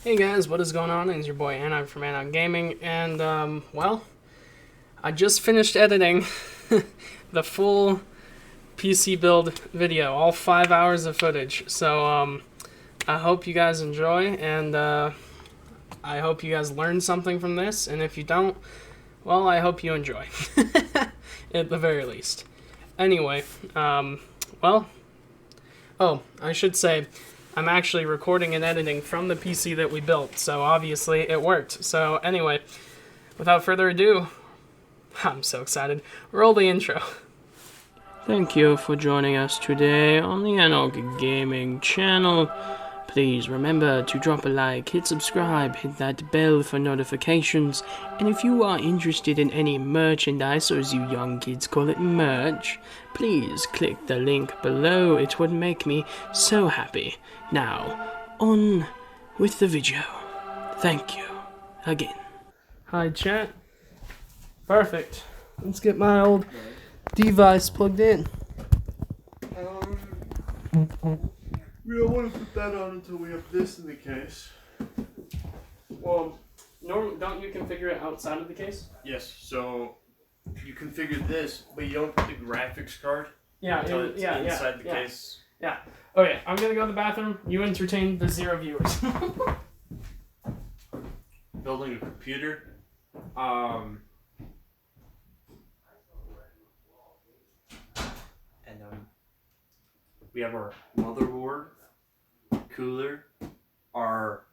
Hey guys, what is going on? It's your boy Anna from Anna Gaming, and well, I just finished editing the full PC build video, all 5 hours of footage. So I hope you guys enjoy, and I hope you guys learn something from this. And if you don't, well, I hope you enjoy, at the very least. Anyway, well, oh, I should say, I'm actually recording and editing from the PC that we built, so obviously it worked. So anyway, without further ado, I'm so excited. Roll the intro. Thank you for joining us today on the Anarchy Gaming channel. Please remember to drop a like, hit subscribe, hit that bell for notifications, and if you are interested in any merchandise, or as you young kids call it, merch, please click the link below. It would make me so happy. Now, on with the video. Thank you again. Hi chat. Perfect. Let's get my old device plugged in. We don't want to put that on until we have this in the case. Well, don't you configure it outside of the case? Yes, so you configure this, but you don't put the graphics card until it's inside the case. Yeah. Okay, I'm gonna go to the bathroom. You entertain the 0 viewers. Building a computer. And we have our motherboard, cooler, our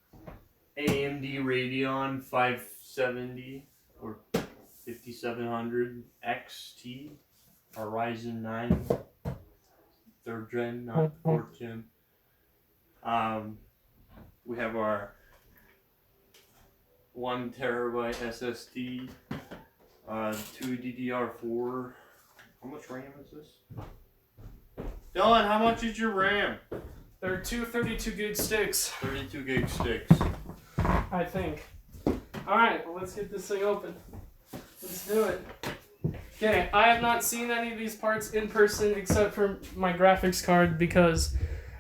AMD Radeon 570 or 5700 XT, our Ryzen 9 3rd gen, not 4th gen. We have our 1 terabyte SSD, 2 DDR4. How much RAM is this? Dylan, how much is your RAM? There are two 32 gig sticks. 32 gig sticks. I think. Alright, well, let's get this thing open. Let's do it. Okay, I have not seen any of these parts in person except for my graphics card because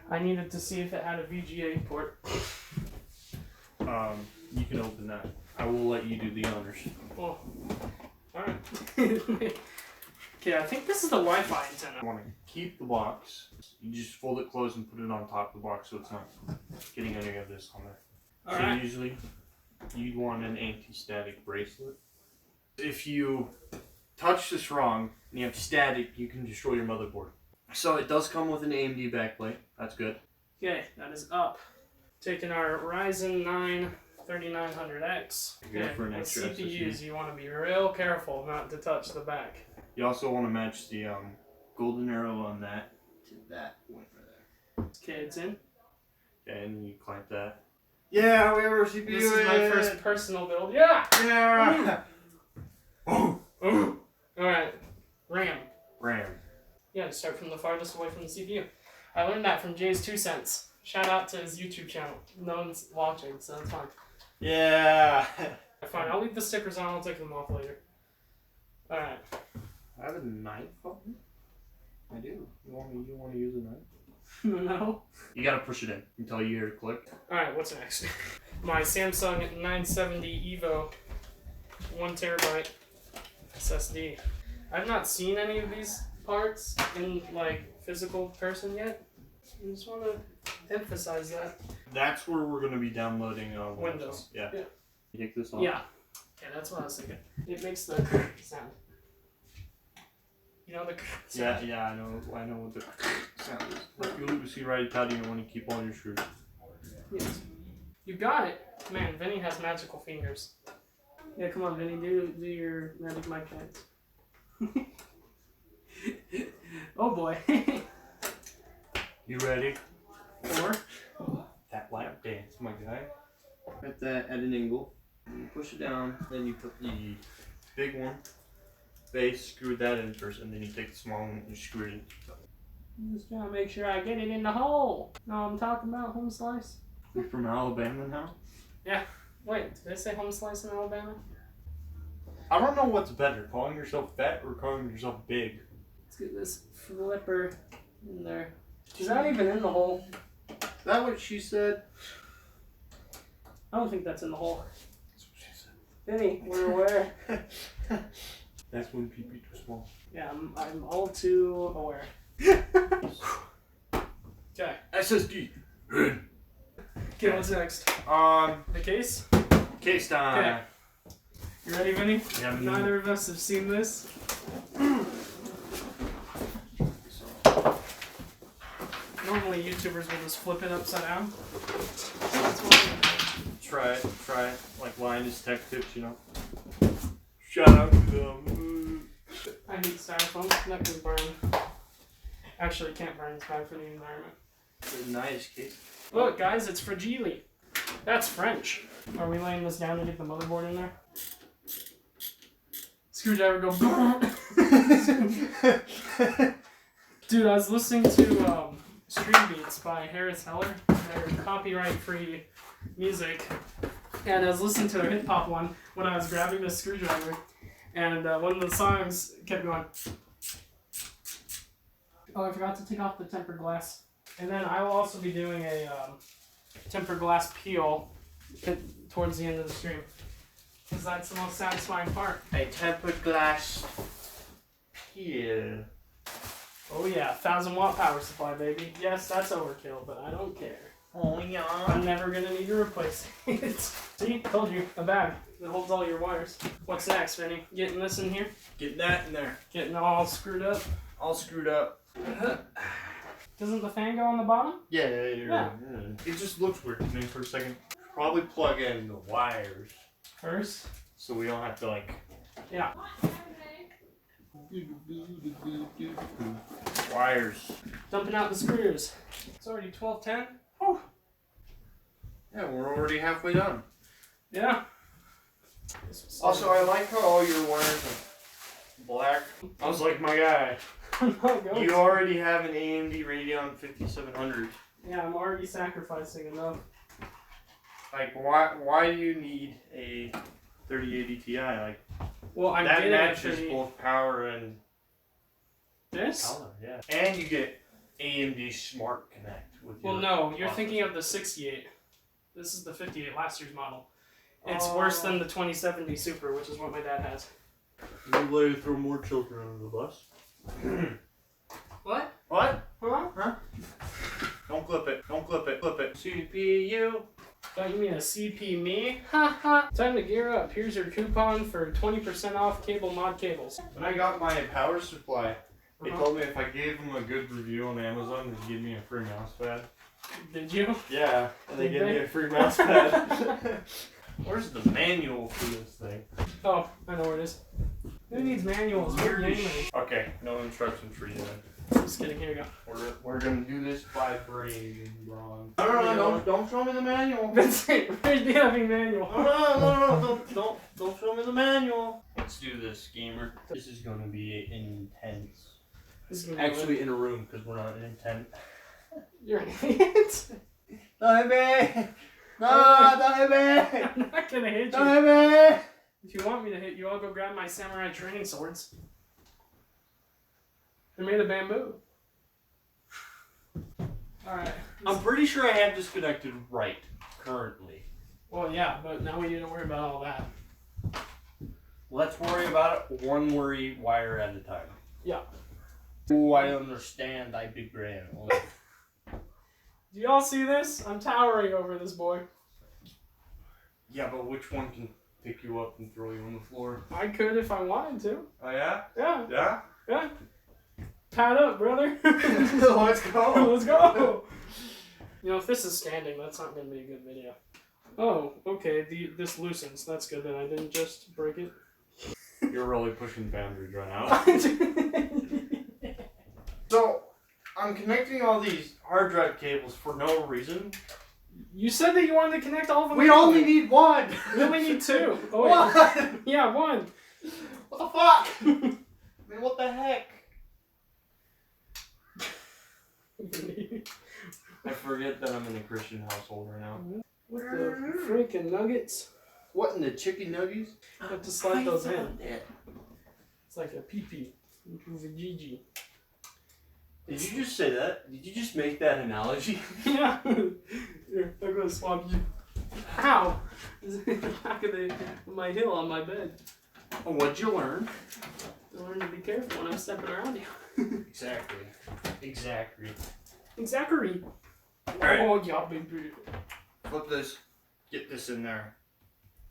I needed to see if it had a VGA port. You can open that. I will let you do the honors. Well, alright. Okay, I think this is the Wi-Fi antenna. You want to keep the box. You just fold it closed and put it on top of the box so it's not getting any of this on there. So Alright. usually you'd want an anti-static bracelet. If you touch this wrong and you have static, you can destroy your motherboard. So it does come with an AMD backplate. That's good. Okay, that is up. Taking our Ryzen 9 3900X. Go for an with extra CPUs, SSD. you want to be real careful not to touch the back. You also want to match the golden arrow on that to that point right there. Okay, it's in. Okay, and then you clamp that. Yeah, we have our CPU. This is my first personal build. Yeah! Yeah! Ooh. Ooh. Alright. RAM. RAM. Yeah, start from the farthest away from the CPU. I learned that from Jay's 2 cents. Shout out to his YouTube channel. No one's watching, so that's fine. Yeah! Fine, I'll leave the stickers on. I'll take them off later. Alright. I have a knife on me? I do. You want to use a knife? No. You gotta push it in until you hear it click. Alright, what's next? My Samsung 970 EVO 1 terabyte SSD. I've not seen any of these parts in like physical person yet. I just want to emphasize that. That's where we're gonna be downloading Windows. Yeah. Yeah. You take this off? Yeah. Okay, that's what I was thinking. It makes the sound. You know the sound? Yeah, I know what the sound is. You see right how do you want to keep all your screws. Yes. You got it. Man, Vinny has magical fingers. Yeah, come on, Vinny, do your magic mic dance. Oh boy. You ready? Four. That lap dance, my guy. Put that at an angle. And you push it down, then you put the big one, base, screw that in first, and then you take the small one and screw it in. I'm just trying to make sure I get it in the hole. No, I'm talking about home slice. You're from Alabama now? Yeah. Wait, did I say home slice in Alabama? I don't know what's better, calling yourself fat or calling yourself big. Let's get this flipper in there. Is that even in the hole? Is that what she said? I don't think that's in the hole. That's what she said. Vinny, we're aware. That's when pee-pee too small. Yeah, I'm all too aware. Okay. SSD. Okay, what's next? The case? Case time. Okay. You ready, Vinny? Yeah, Neither of us have seen this. Normally YouTubers will just flip it upside down. That's Try it. Like Linus Tech Tips, you know. Shout out to them. I hate styrofoam. That can burn. Actually, it can't burn. It's bad for the environment. It's a nice case. Look, guys, it's fragile. That's French. Are we laying this down to get the motherboard in there? Screwdriver go. Dude, I was listening to Stream Beats by Harris Heller. They're copyright-free music. And I was listening to their hip-hop one when I was grabbing this screwdriver. And one of the songs kept going. Oh, I forgot to take off the tempered glass. And then I will also be doing a tempered glass peel towards the end of the stream. Because that's the most satisfying part. A tempered glass peel. Oh yeah, 1,000-watt power supply, baby. Yes, that's overkill, but I don't care. Oh yeah. I'm never gonna need to replace it. See, told you, a bag that holds all your wires. What's next, Vinny? Getting this in here? Get that in there. Getting all screwed up? All screwed up. Doesn't the fan go on the bottom? Yeah. It just looks weird to me for a second. Probably plug in the wires First? so we don't have to like. Yeah. Wires. Dumping out the screws. It's already 12:10. Whew. Yeah, we're already halfway done. Yeah. Also, I like how all your wires are black. I was like, my guy, you already have an AMD Radeon 5700. Yeah, I'm already sacrificing enough. Like, why do you need a 3080 Ti? Like, well, I'm that getting matches both power and this. color. Yeah, and you get AMD Smart Connect with your. Well, no, you're thinking of the 68. This is the 58, last year's model. It's worse than the 2070 Super, which is what my dad has. You let it throw more children under the bus. What? What? Huh? Don't clip it. Don't clip it. Clip it. CPU. Oh, you mean a CP me? Ha ha. Time to gear up. Here's your coupon for 20% off cable mod cables. When I got my power supply, they told me if I gave them a good review on Amazon, they'd give me a free mouse pad. Did you? Yeah, and they Did gave they? me a free mouse pad. Where's the manual for this thing? Oh, I know where it is. Who needs manuals? We're gamers. Okay, no instructions for you then. Just kidding, here we go. We're gonna do this by brain, Ron. No, don't show me the manual. That's it. Where's the having manual? No, don't show me the manual. Let's do this, gamer. This is gonna be intense. Actually, in a room, because we're not in tent. You're an idiot. Don't hit me! No, don't hit me! I'm not gonna hit you. Don't hit me! If you want me to hit you, I'll go grab my samurai training swords. They're made of bamboo. Alright. I'm pretty sure I have this connected right, currently. Well, yeah, but now we need to worry about all that. Let's worry about it one worry wire at a time. Yeah. Oh, I understand. I big grand. Do y'all see this? I'm towering over this boy. Yeah, but which one can pick you up and throw you on the floor? I could if I wanted to. Oh, yeah? Yeah. Yeah? Yeah. Pad up, brother. Let's go. Let's go. You know, if this is standing, that's not going to be a good video. Oh, okay. This loosens. That's good then. I didn't just break it. You're really pushing boundaries right now. So, I'm connecting all these hard drive cables for no reason. You said that you wanted to connect all of them. We only need one. We only need two. Oh, one. Yeah, one. What the fuck? I mean, what the heck? I forget that I'm in a Christian household right now. What the freaking nuggets? What in the chicken nuggies? You have to slide those in. It's like a pee-pee into the GG. Did you just say that? Did you just make that analogy? Yeah. Here, I'm gonna swap you. Ow! It's in the back of my hill on my bed. Oh, what'd you learn? I learned to be careful when I'm stepping around you. Exactly. Exactly. Exactly. Alright. Oh, yeah, baby. Flip this. Get this in there.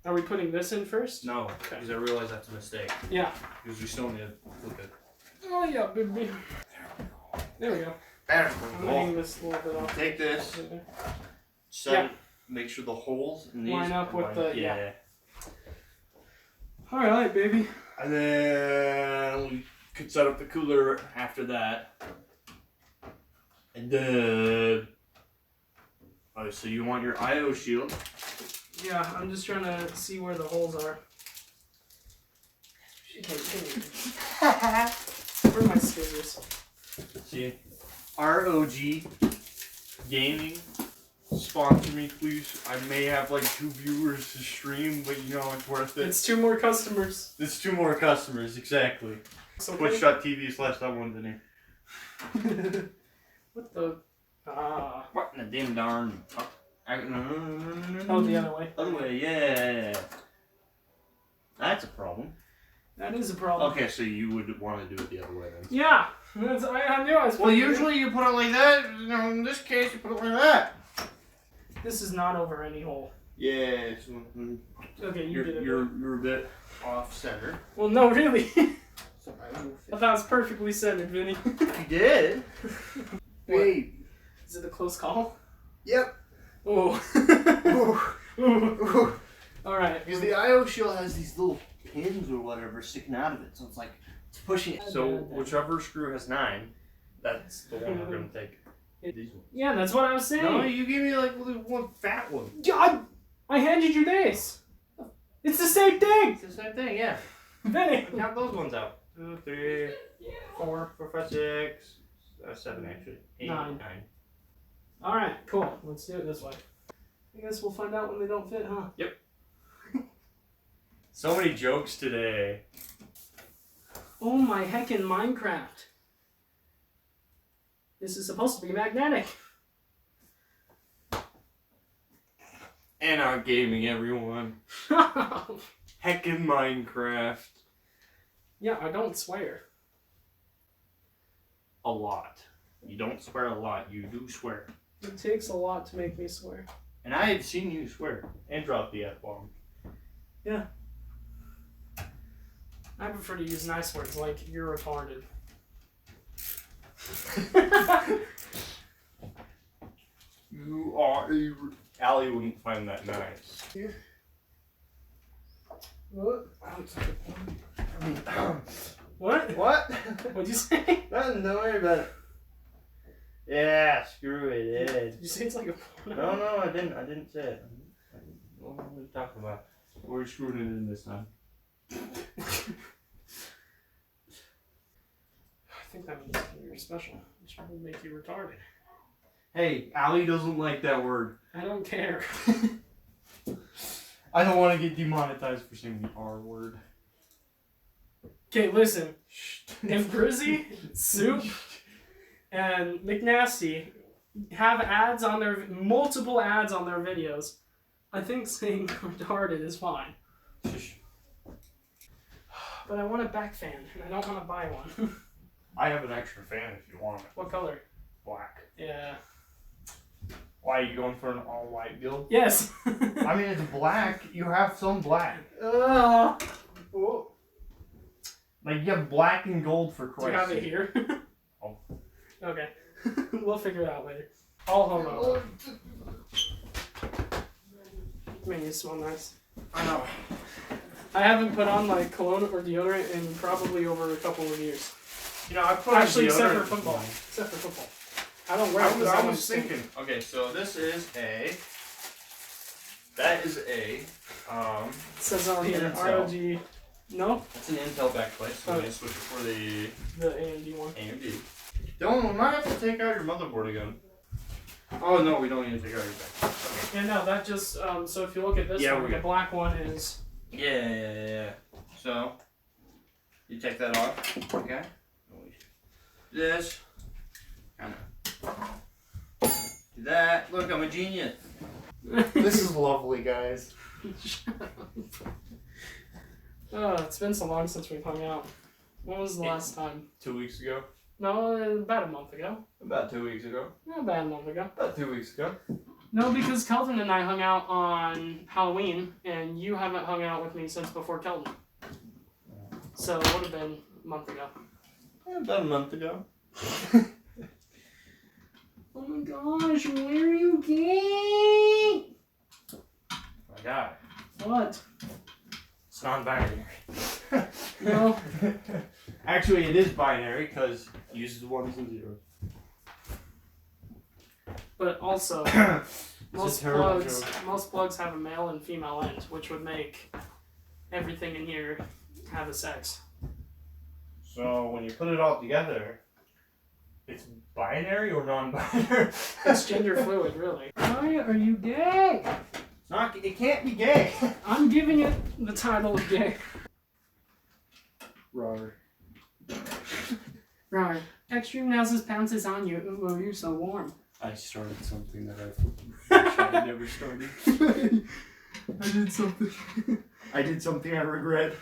Are we putting this in first? No, Okay. because I realize that's a mistake. Yeah. Because we still need to flip it. Oh, yeah, baby. There we go. There I'm we hanging go. this a little bit off. Take this. Set it. Make sure the holes in these line up with the yeah. All right, baby. And then we could set up the cooler after that. And then, oh, so you want your I/O shield? Yeah, I'm just trying to see where the holes are. Where are my scissors? See, ROG Gaming, sponsor me, please. I may have like 2 viewers to stream, but you know it's worth it. It's 2 more customers. It's 2 more customers, exactly. So Twitch.tv/thatonething. What the? What in the dim darn? Oh, the other way. Other way, yeah. That's a problem. That is a problem. Okay, so you would want to do it the other way then. Yeah, I knew I was. Well, usually you put it like that. You know, in this case, you put it like that. This is not over any hole. Yeah. Okay, You're a bit off center. Well, no, really. I thought it was perfectly centered, Vinny. You did. Wait. Is it a close call? Yep. Oh. Ooh. All right. Because the I/O shield has these little pins or whatever sticking out of it, so it's like it's pushing it. So whichever screw has 9, that's the one we're gonna take. These ones. Yeah, that's what I was saying. No, you gave me like one fat one. God, I handed you this. It's the same thing. It's the same thing, yeah. Vinny. Count those ones out. 2, 3, 4, 5, 6, 7 actually. 8, 9. All right, cool. Let's do it this way. I guess we'll find out when they don't fit, huh? Yep. So many jokes today. Oh my heckin' Minecraft. This is supposed to be magnetic. And our gaming, everyone. Heckin' Minecraft. Yeah, I don't swear. A lot. You don't swear a lot, you do swear. It takes a lot to make me swear. And I had seen you swear and drop the F-bomb. Yeah. I prefer to use nice words like you're retarded. You are a... Allie wouldn't find that nice. Yeah. What? What? What? What'd you say? Nothing, don't worry about it. Yeah, screw it. Did you say it's like a porno? No, I didn't say it. What are we talking about? We're screwing it in this time. I think that means you're special, which will make you retarded. Hey, Allie doesn't like that word. I don't care. I don't want to get demonetized for saying the R word. Okay, listen. If Grizzy, Soup, and McNasty have ads on their multiple ads on their videos, I think saying retarded is fine. But I want a back fan, and I don't want to buy one. I have an extra fan if you want it. What color? Black. Yeah. Why, are you going for an all-white build? Yes. I mean, it's black. You have some black. Oh. Like, you have black and gold for Christ's Do you have sake. it here? Oh. Okay. We'll figure it out later. I'll hold on. Man, you smell nice. I know. I haven't put on like cologne or deodorant in probably over a couple of years. You know, I put Actually, on except for deodorant football. this Except for football. I don't wear it morning. because I I was thinking. Okay, so this is a... That is a... It says on here, Intel. ROG. No? It's an Intel backplate, so Oh. we're going to switch it for the The AMD one. AMD. Don't, we might have to take out your motherboard again. Oh, no, we don't need to take out your back. Yeah, no, that just, so if you look at this one, the black one is... Yeah. So, you take that off, okay? This. Kinda. Do that. Look, I'm a genius. This is lovely, guys. Oh, it's been so long since we've hung out. When was the last time? 2 weeks ago. No, about a month ago. About 2 weeks ago. Yeah, about a month ago. About 2 weeks ago. No, because Kelton and I hung out on Halloween, and you haven't hung out with me since before Kelton. So it would have been a month ago. Yeah, about a month ago. Oh my gosh, where are you gay? My God. What? It's non-binary. No. Actually, it is binary because it uses ones and zeros. But also, most plugs have a male and female end, which would make everything in here have a sex. So when you put it all together, it's binary or non-binary? It's gender fluid, really. Why are you gay? It can't be gay. I'm giving it the title of gay. Rar. Right. Extreme Noses pounces on you. Ooh, you're so warm. I started something that I never started. I did something. I did something I regret.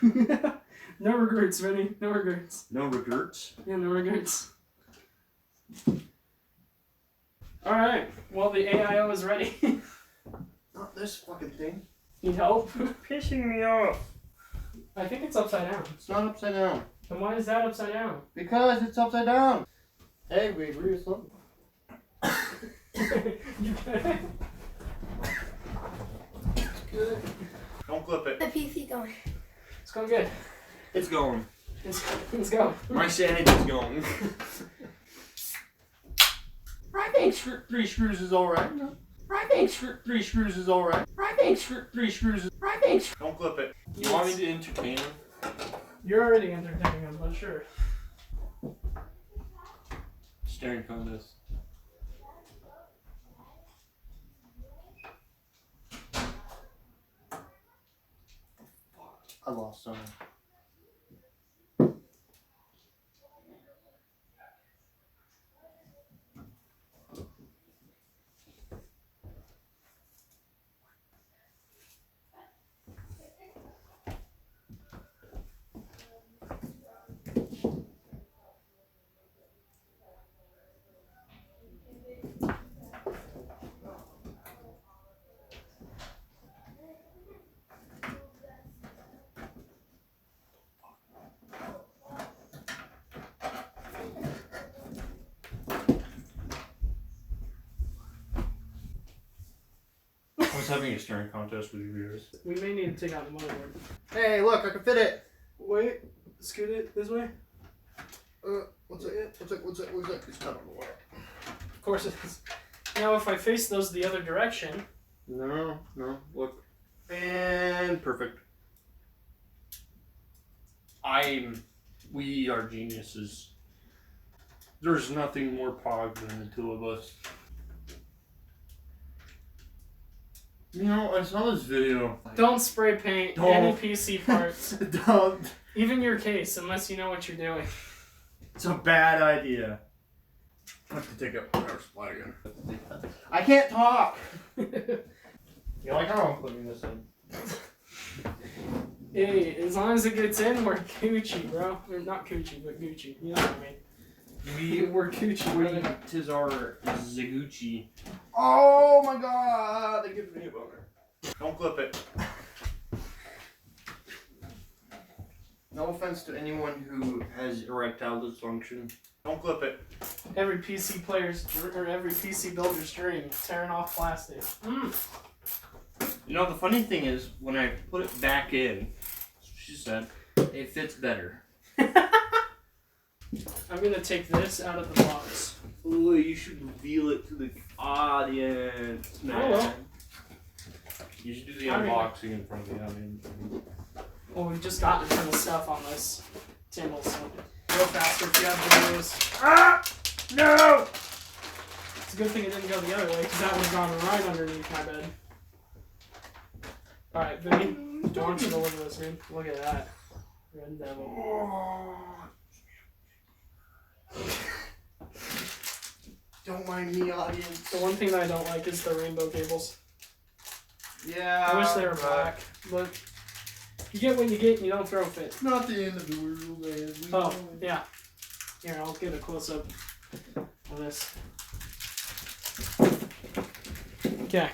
No regrets, Vinny. No regrets. No regrets? Yeah, no regrets. Alright. Well, the AIO is ready. Not this fucking thing. Need help? Pissing me off. I think it's upside down. It's not upside down. Then why is that upside down? Because it's upside down. Hey, we agree with something. You good? Good. Don't clip it. The PC going. It's going good. It's going. Let's go. My sanity's going. I think 3 screws is alright. I think 3 screws is alright. I think 3 screws is... I think... Don't clip it. You want me to entertain him? You're already entertaining him, but sure. Staring contest. I lost someone. I was having a staring contest with your viewers. We may need to take out the motherboard. Hey, look, I can fit it. Wait, scoot it this way. What's it? What's it? It's not on the way. Of course it is. Now if I face those the other direction... No, look. And perfect. We are geniuses. There's nothing more pog than the two of us. You know, I saw this video. Don't spray paint any PC parts. Don't. Even your case, unless you know what you're doing. It's a bad idea. I have to take out power supply again. I can't talk! You like how I'm putting this in? Hey, as long as it gets in, we're Gucci, bro. Or not Gucci, but Gucci. You know what I mean. We're Gucci, brother. Tis our Zagucci. Oh my god, that gives me a boner. Don't clip it. No offense to anyone who has erectile dysfunction. Don't clip it. Every PC player's or every PC builder's dream, tearing off plastic. You know, the funny thing is, when I put it back in, she said, it fits better. I'm gonna take this out of the box. Ooh, you should reveal it to the audience, man. Oh well. You should do the unboxing in front of the audience. Well, we've just got a ton of stuff on this table, so go faster if you have videos. Ah! No! It's a good thing it didn't go the other way, because that would have gone right underneath my bed. Alright, Vinny, I want you to look at this, dude. Look at that. Red Devil. Don't mind me, audience. The one thing that I don't like is the rainbow cables. Yeah. I wish they were black, but you get what you get and you don't throw a fit. Not the end of the world, man. Oh, yeah. Here, I'll get a close-up of this. Okay.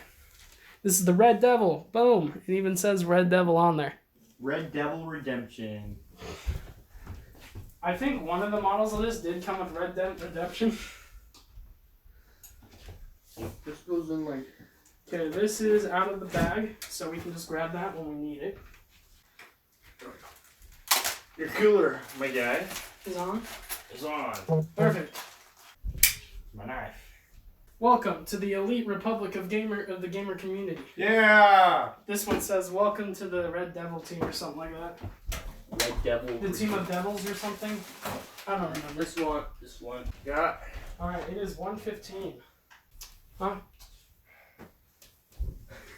This is the Red Devil. Boom. It even says Red Devil on there. Red Devil Redemption. I think one of the models of this did come with Red Dead Redemption. This goes in like... Okay, this is out of the bag, so we can just grab that when we need it. Your cooler, my guy. Is on? Is on. Perfect. My knife. Welcome to the elite republic of the gamer community. Yeah! This one says, welcome to the Red Devil team or something like that. Red Devil. The team of devils or something? I don't remember. This one. Got. Alright, it is 1:15. Huh?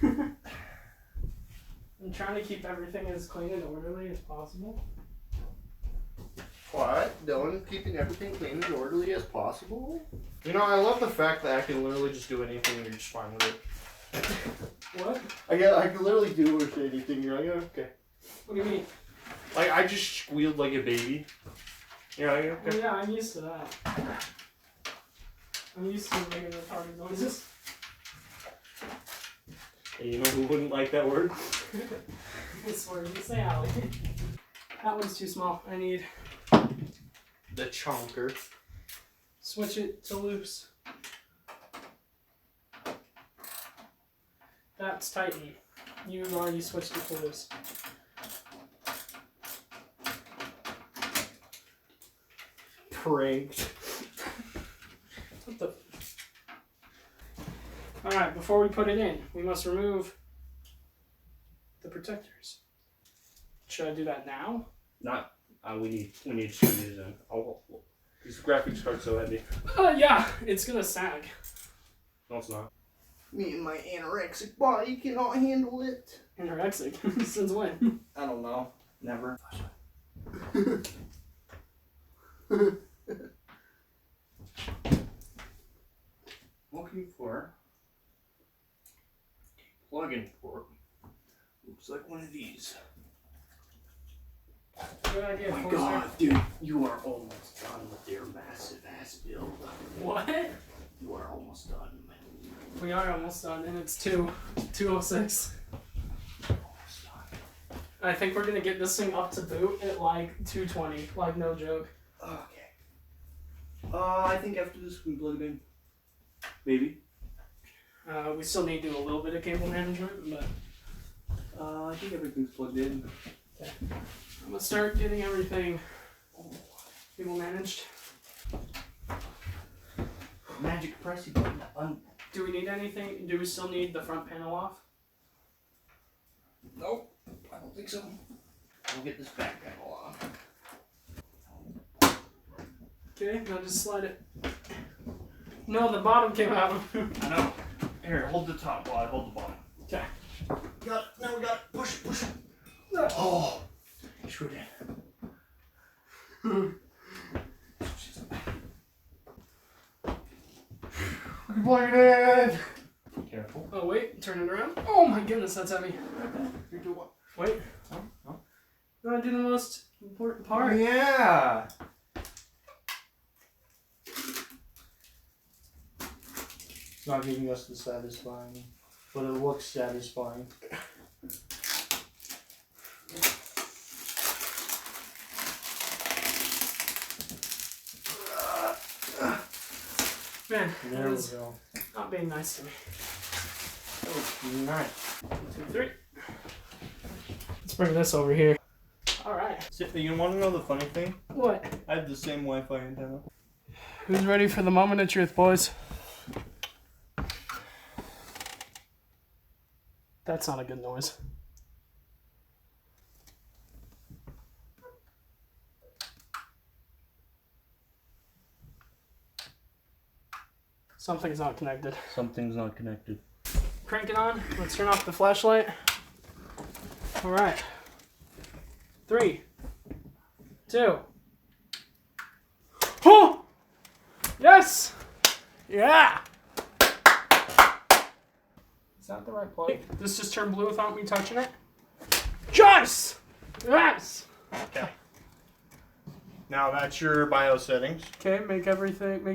I'm trying to keep everything as clean and orderly as possible. What? Dylan, keeping everything clean and orderly as possible? You know, I love the fact that I can literally just do anything and you're just fine with it. What? I can literally do or say anything. You're like, oh, okay. What do you mean? Like, I just squealed like a baby. You're like, okay. Oh, yeah, I'm used to that. I'm used to making retarded noises. Hey, you know who wouldn't like that word? I swear, you say Allie. That one's too small. I need... The chonker. Switch it to loose. That's tighten. You've already switched it to loose. Pranked. What the... Alright, before we put it in, we must remove the protectors. Should I do that now? Not. We need to use them. These graphics cards so heavy. Yeah, it's gonna sag. No, it's not. Me and my anorexic body cannot handle it. Anorexic? Since when? I don't know. Never. Looking for a plug-in port. Looks like one of these. Good idea. Oh my god, dude, you are almost done with your massive ass build. What? You are almost done. We are almost done, and it's 2:06. Almost done. I think we're gonna get this thing up to boot at like 2:20, like no joke. Okay. I think after this we can plug it in. Maybe. We still need to do a little bit of cable management, but I think everything's plugged in. okay. I'm gonna start getting everything cable managed. Magic pressy button. Do we need anything? Do we still need the front panel off? Nope. I don't think so. We'll get this back panel off. Okay, now just slide it. No, the bottom came out. I know. Here, hold the top while I hold the bottom. Okay. Got it. Now we got it. Push, push. Oh. Screwed in. Plug it in. Careful. Oh wait, turn it around. Oh my goodness, that's heavy. You do what? Wait. Oh. You wanna do the most important part? Yeah. It's not giving us the satisfying, but it looks satisfying. Man, There we go. not being nice to me. That looks nice. 1, 2, 3. Let's bring this over here. Alright. You want to know the funny thing? What? I have the same Wi-Fi antenna. Who's ready for the moment of truth, boys? That's not a good noise. Something's not connected. Something's not connected. Crank it on. Let's turn off the flashlight. All right. 3, 2. Oh! Yes! Yeah! Is that the right plug? This just turned blue without me touching it? Yes! Yes! Okay. Now that's your BIOS settings. Okay, make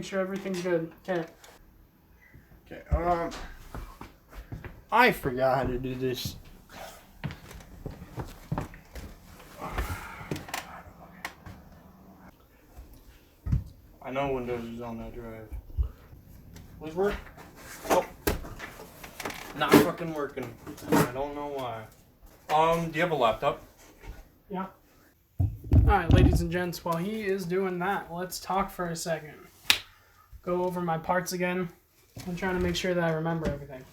sure everything's good. Okay. Okay, I forgot how to do this. I know Windows is on that drive. Please work? Oh. Not fucking working. I don't know why. Do you have a laptop? Yeah. Alright, ladies and gents, while he is doing that, let's talk for a second. Go over my parts again. I'm trying to make sure that I remember everything.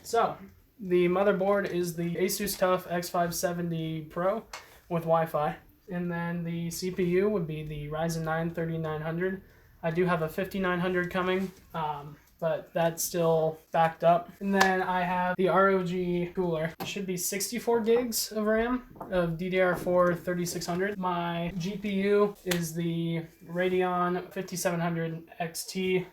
So, the motherboard is the Asus TUF X570 Pro with Wi-Fi. And then the CPU would be the Ryzen 9 3900. I do have a 5900 coming, but that's still backed up. And then I have the ROG cooler. It should be 64 gigs of RAM of DDR4 3600. My GPU is the Radeon 5700 XT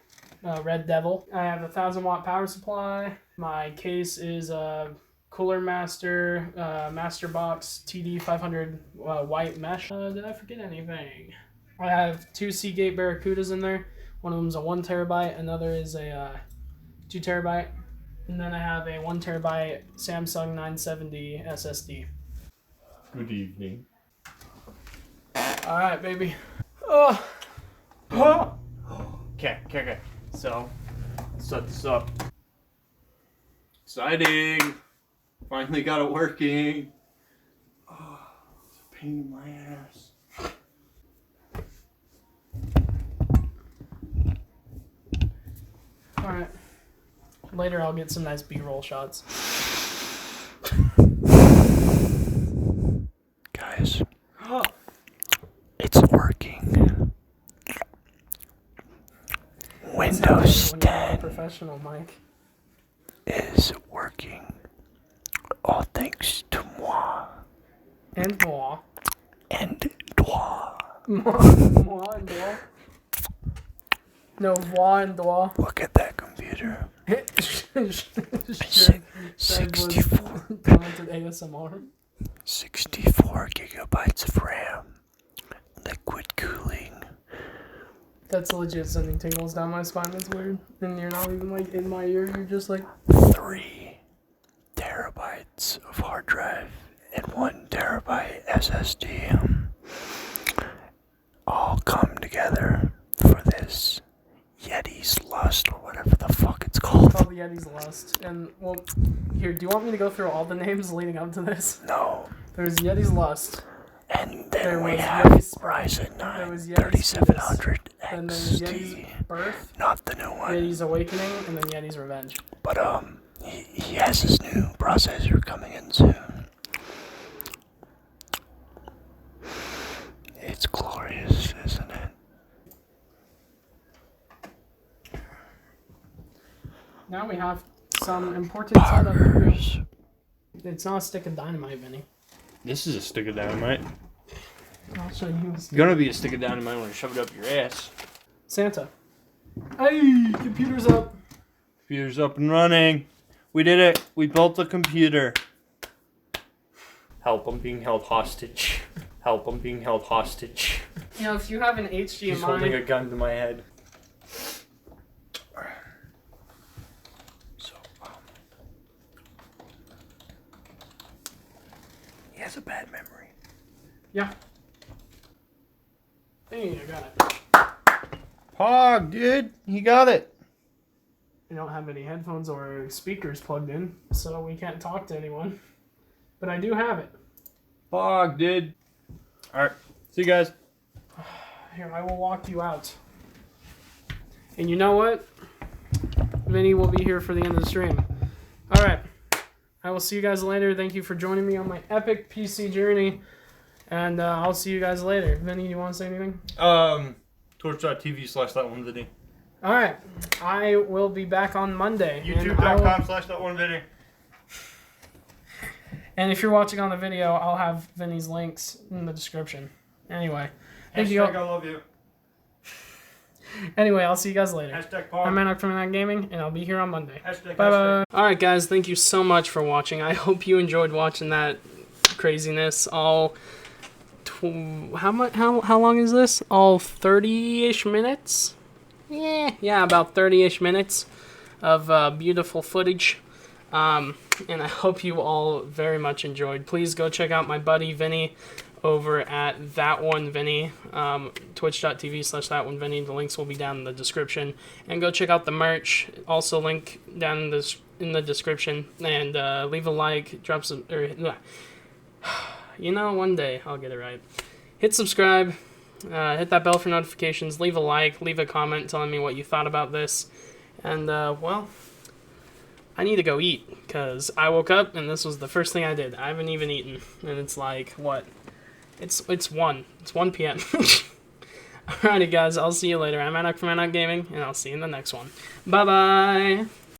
Red Devil. I have a 1000 watt power supply. My case is a Cooler Master Masterbox TD500 white mesh. Did I forget anything? I have two Seagate Barracudas in there. One of them is a 1 terabyte, another is a 2 terabyte, and then I have a 1 terabyte Samsung 970 SSD. Good evening. All right, baby. Oh. Okay. So, set this up. Exciting. Finally got it working. Oh, it's a pain in my ass. Alright. Later I'll get some nice B-roll shots. Guys, it's working. Windows 10 professional, Mike. is working. All thanks to moi. And moi. And toi. Moi and toi. No, moi and toi. Look at that computer. 64. Commented ASMR. 64 gigabytes of RAM. Liquid cooling. That's legit sending tingles down my spine. That's weird. And you're not even like in my ear. You're just like 3 terabytes of hard drive and 1 terabyte SSD. All come together for this Yeti's Lust or whatever the fuck it's called. It's called the Yeti's Lust. And well, here, do you want me to go through all the names leading up to this? No. There's Yeti's Lust. And There then we was have Yeti's Ryzen There 9 was Yeti's 3700 And then there's Yeti's XT. Birth, Not the new one. Yeti's Awakening, and then Yeti's Revenge. But he has his new processor coming in soon. It's glorious, isn't it? Now we have some important setup. Poggers. It's not a stick of dynamite, Vinny. This is a stick of dynamite. I'll show you. It's gonna be a stick of dynamite when I shove it up your ass. Santa. Hey, computer's up. Computer's up and running. We did it. We built the computer. Help, I'm being held hostage. Help, I'm being held hostage. You know, if you have an He's holding a HDMI, gun to my head. So, he has a bad memory. yeah. Hey, I got it. Pog, dude. You got it. I don't have any headphones or speakers plugged in, so we can't talk to anyone. But I do have it. Pog, dude. Alright. See you guys. Here, I will walk you out. And you know what? Vinny will be here for the end of the stream. Alright. I will see you guys later. Thank you for joining me on my epic PC journey. And I'll see you guys later. Vinny, you want to say anything? Twitch.tv/that1video. Alright. I will be back on Monday. YouTube.com/that1video. And if you're watching on the video, I'll have Vinny's links in the description. Anyway. Thank you. I love you. Anyway, I'll see you guys later. Hashtag I'm pog. Manak from Manak Gaming, and I'll be here on Monday. Hashtag, Bye hashtag. bye. Alright guys, thank you so much for watching. I hope you enjoyed watching that craziness. All how long is this? All 30-ish minutes? Yeah, about 30-ish minutes of beautiful footage. And I hope you all very much enjoyed. Please go check out my buddy Vinny over at That One Vinny, twitch.tv/ThatOneVinny. The links will be down in the description. And go check out the merch. Also link down in the description. And leave a like, drop some, one day I'll get it right. Hit subscribe, hit that bell for notifications, leave a like, leave a comment telling me what you thought about this. And, well, I need to go eat, because I woke up and this was the first thing I did. I haven't even eaten. And it's like, what? It's 1 p.m. Alrighty guys, I'll see you later. I'm Manak from Manak Gaming, and I'll see you in the next one. Bye bye!